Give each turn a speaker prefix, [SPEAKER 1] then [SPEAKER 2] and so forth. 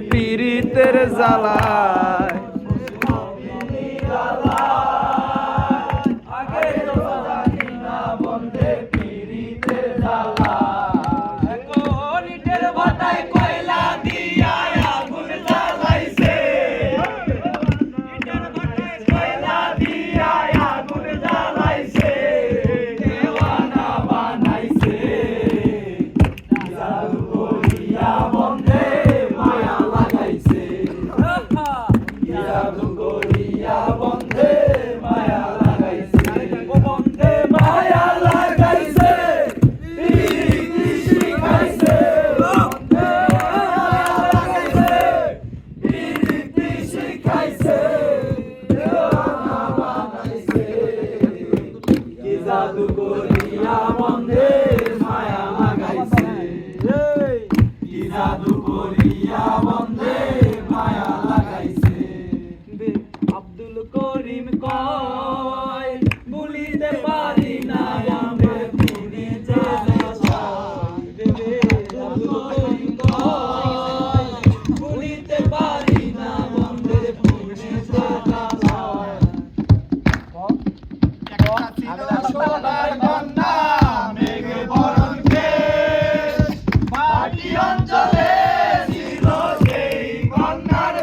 [SPEAKER 1] পীড়িতের জ্বালায়
[SPEAKER 2] জাদু করিয়া বন্ধে মায়া লাগাইছে কি জাদু করিয়া বন্ধে মায়া লাগাইছে
[SPEAKER 1] আব্দুল করিম কয় ভুলিতে পারি না আমরা তুমি যাচ্ছা আব্দুল করিম কয় ভুলিতে পারি না বন্ধে তুমি যাচ্ছা
[SPEAKER 2] সোনার কন্যা মেঘ বরণ কেশ মাটি অঞ্চলে ছিল সেই কন্যার